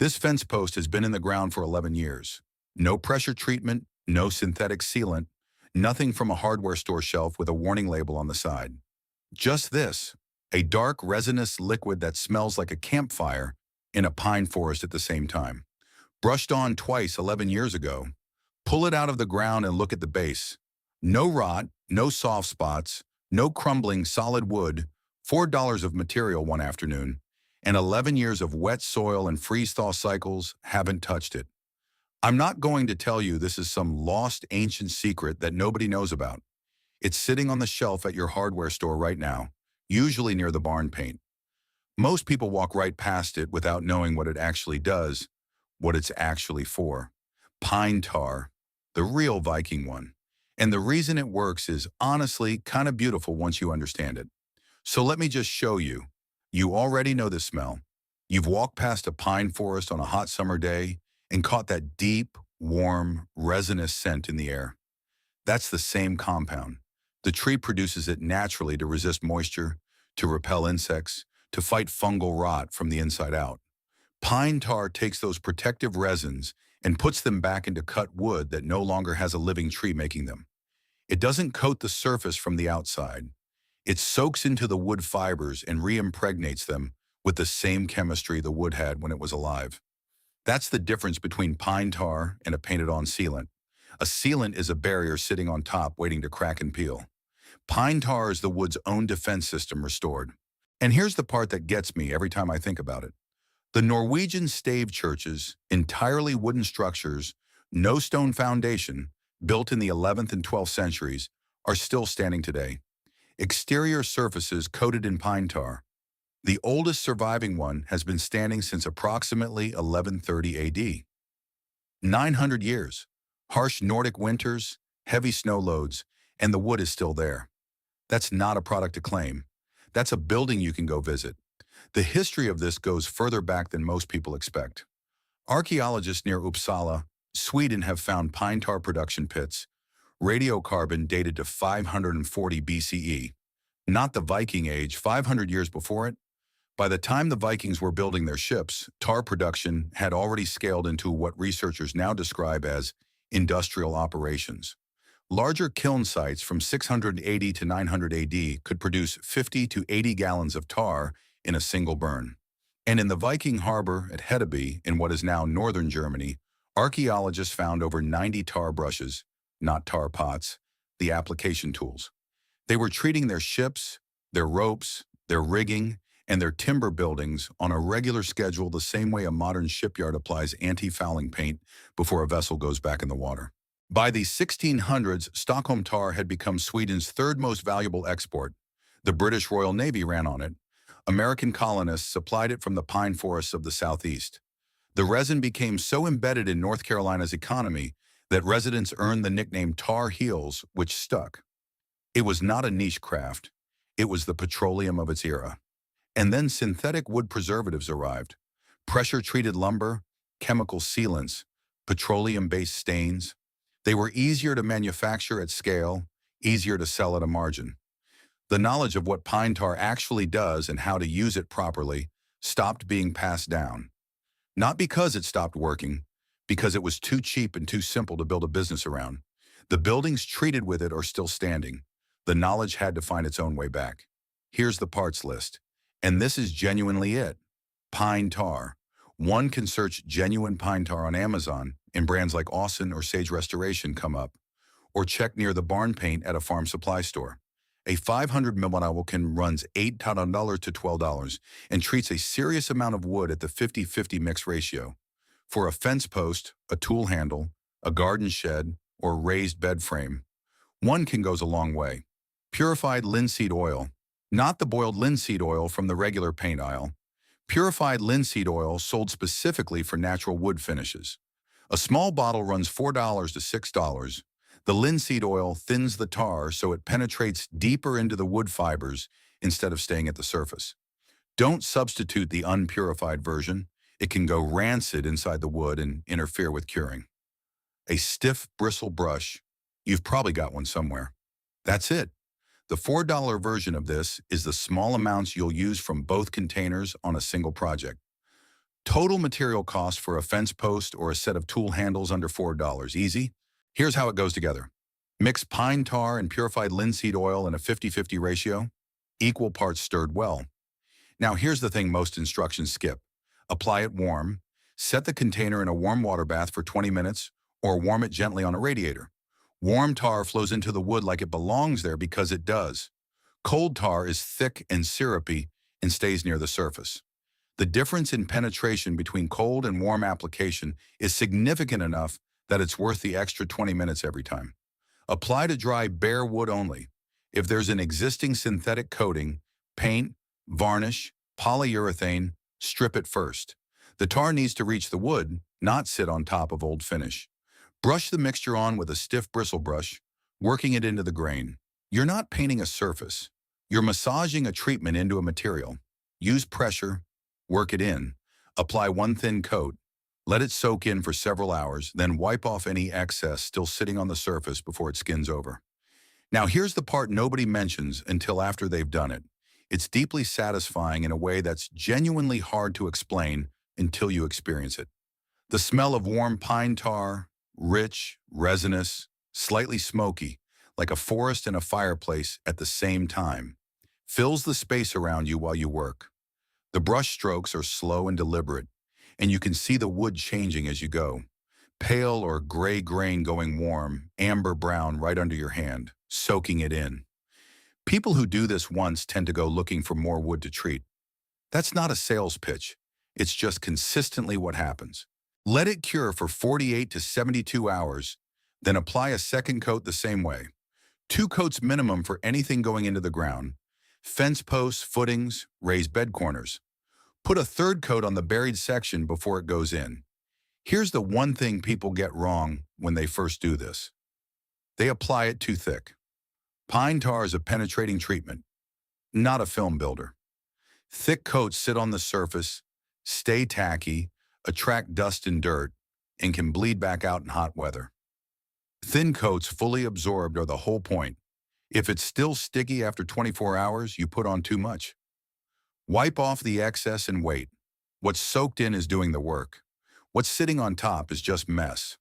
This fence post has been in the ground for 11 years. No pressure treatment, no synthetic sealant, nothing from a hardware store shelf with a warning label on the side. Just this, a dark resinous liquid that smells like a campfire in a pine forest at the same time. Brushed on twice 11 years ago. Pull it out of the ground and look at the base. No rot, no soft spots, no crumbling solid wood, $4 of material one afternoon, and 11 years of wet soil and freeze-thaw cycles haven't touched it. I'm not going to tell you this is some lost ancient secret that nobody knows about. It's sitting on the shelf at your hardware store right now, usually near the barn paint. Most people walk right past it without knowing what it actually does, what it's actually for. Pine tar, the real Viking one. And the reason it works is honestly kind of beautiful once you understand it. So let me just show you. You already know the smell. You've walked past a pine forest on a hot summer day and caught that deep, warm, resinous scent in the air. That's the same compound. The tree produces it naturally to resist moisture, to repel insects, to fight fungal rot from the inside out. Pine tar takes those protective resins and puts them back into cut wood that no longer has a living tree making them. It doesn't coat the surface from the outside. It soaks into the wood fibers and re-impregnates them with the same chemistry the wood had when it was alive. That's the difference between pine tar and a painted-on sealant. A sealant is a barrier sitting on top waiting to crack and peel. Pine tar is the wood's own defense system restored. And here's the part that gets me every time I think about it. The Norwegian stave churches, entirely wooden structures, no stone foundation, built in the 11th and 12th centuries, are still standing today. Exterior surfaces coated in pine tar. The oldest surviving one has been standing since approximately 1130 AD. 900 years, harsh Nordic winters, heavy snow loads, and the wood is still there. That's not a product to claim. That's a building you can go visit. The history of this goes further back than most people expect. Archaeologists near Uppsala, Sweden have found pine tar production pits, radiocarbon dated to 540 BCE. Not the Viking Age, 500 years before it. By the time the Vikings were building their ships, tar production had already scaled into what researchers now describe as industrial operations. Larger kiln sites from 680 to 900 AD could produce 50 to 80 gallons of tar in a single burn. And in the Viking harbor at Hedeby, in what is now northern Germany, archaeologists found over 90 tar brushes, not tar pots, the application tools. They were treating their ships, their ropes, their rigging, and their timber buildings on a regular schedule the same way a modern shipyard applies anti-fouling paint before a vessel goes back in the water. By the 1600s, Stockholm tar had become Sweden's third most valuable export. The British Royal Navy ran on it. American colonists supplied it from the pine forests of the southeast. The resin became so embedded in North Carolina's economy that residents earned the nickname Tar Heels, which stuck. It was not a niche craft. It was the petroleum of its era. And then synthetic wood preservatives arrived. Pressure-treated lumber, chemical sealants, petroleum-based stains. They were easier to manufacture at scale, easier to sell at a margin. The knowledge of what pine tar actually does and how to use it properly stopped being passed down. Not because it stopped working, because it was too cheap and too simple to build a business around. The buildings treated with it are still standing. The knowledge had to find its own way back. Here's the parts list. And this is genuinely it. Pine tar. One can search genuine pine tar on Amazon, and brands like Austin or Sage Restoration come up. Or check near the barn paint at a farm supply store. A 500 ml can runs $8 to $12 and treats a serious amount of wood at the 50-50 mix ratio. For a fence post, a tool handle, a garden shed, or raised bed frame, one can goes a long way. Purified linseed oil. Not the boiled linseed oil from the regular paint aisle. Purified linseed oil sold specifically for natural wood finishes. A small bottle runs $4 to $6. The linseed oil thins the tar so it penetrates deeper into the wood fibers instead of staying at the surface. Don't substitute the unpurified version. It can go rancid inside the wood and interfere with curing. A stiff bristle brush. You've probably got one somewhere. That's it. The $4 version of this is the small amounts you'll use from both containers on a single project. Total material cost for a fence post or a set of tool handles under $4. Easy. Here's how it goes together. Mix pine tar and purified linseed oil in a 50-50 ratio. Equal parts stirred well. Now here's the thing most instructions skip. Apply it warm. Set the container in a warm water bath for 20 minutes or warm it gently on a radiator. Warm tar flows into the wood like it belongs there because it does. Cold tar is thick and syrupy and stays near the surface. The difference in penetration between cold and warm application is significant enough that it's worth the extra 20 minutes every time. Apply to dry bare wood only. If there's an existing synthetic coating, paint, varnish, polyurethane, strip it first. The tar needs to reach the wood, not sit on top of old finish. Brush the mixture on with a stiff bristle brush, working it into the grain. You're not painting a surface. You're massaging a treatment into a material. Use pressure, work it in. Apply one thin coat. Let it soak in for several hours, then wipe off any excess still sitting on the surface before it skins over. Now here's the part nobody mentions until after they've done it. It's deeply satisfying in a way that's genuinely hard to explain until you experience it. The smell of warm pine tar, rich, resinous, slightly smoky, like a forest and a fireplace at the same time, fills the space around you while you work. The brush strokes are slow and deliberate, and you can see the wood changing as you go. Pale or gray grain going warm, amber brown right under your hand, soaking it in. People who do this once tend to go looking for more wood to treat. That's not a sales pitch. It's just consistently what happens. Let it cure for 48 to 72 hours, then apply a second coat the same way. 2 coats minimum for anything going into the ground. Fence posts, footings, raised bed corners. Put a third coat on the buried section before it goes in. Here's the one thing people get wrong when they first do this. They apply it too thick. Pine tar is a penetrating treatment, not a film builder. Thick coats sit on the surface, stay tacky, attract dust and dirt, and can bleed back out in hot weather. Thin coats fully absorbed are the whole point. If it's still sticky after 24 hours, you put on too much. Wipe off the excess and wait. What's soaked in is doing the work. What's sitting on top is just mess.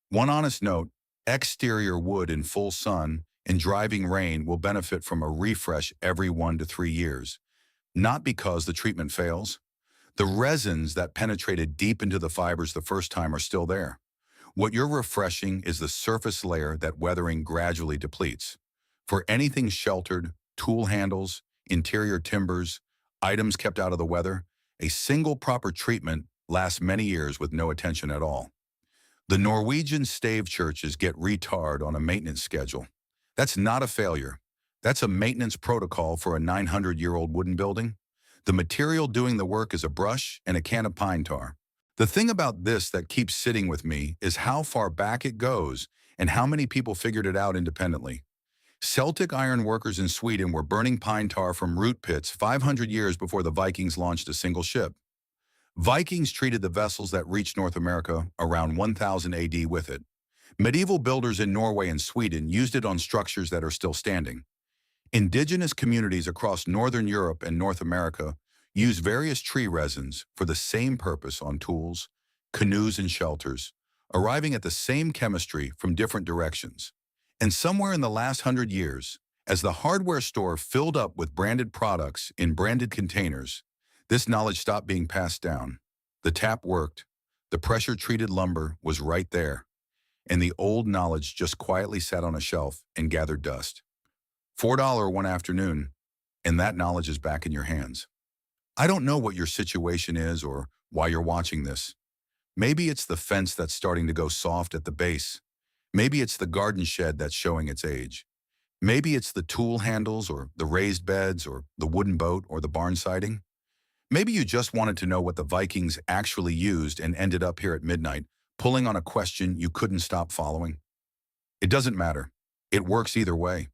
One honest note, exterior wood in full sun and driving rain will benefit from a refresh every 1 to 3 years. Not because the treatment fails. The resins that penetrated deep into the fibers the first time are still there. What you're refreshing is the surface layer that weathering gradually depletes. For anything sheltered, tool handles, interior timbers, items kept out of the weather, a single proper treatment lasts many years with no attention at all. The Norwegian stave churches get retarred on a maintenance schedule. That's not a failure. That's a maintenance protocol for a 900-year-old wooden building. The material doing the work is a brush and a can of pine tar. The thing about this that keeps sitting with me is how far back it goes and how many people figured it out independently. Celtic iron workers in Sweden were burning pine tar from root pits 500 years before the Vikings launched a single ship. Vikings treated the vessels that reached North America around 1000 AD with it. Medieval builders in Norway and Sweden used it on structures that are still standing. Indigenous communities across Northern Europe and North America use various tree resins for the same purpose on tools, canoes, and shelters, arriving at the same chemistry from different directions. And somewhere in the last 100 years, as the hardware store filled up with branded products in branded containers, this knowledge stopped being passed down. The tap worked, the pressure-treated lumber was right there, and the old knowledge just quietly sat on a shelf and gathered dust. $4 one afternoon, and that knowledge is back in your hands. I don't know what your situation is or why you're watching this. Maybe it's the fence that's starting to go soft at the base. Maybe it's the garden shed that's showing its age. Maybe it's the tool handles or the raised beds or the wooden boat or the barn siding. Maybe you just wanted to know what the Vikings actually used and ended up here at midnight, pulling on a question you couldn't stop following. It doesn't matter. It works either way.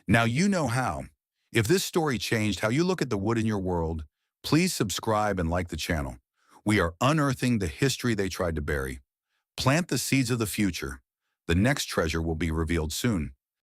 Now you know how. If this story changed how you look at the wood in your world, please subscribe and like the channel. We are unearthing the history they tried to bury. Plant the seeds of the future. The next treasure will be revealed soon.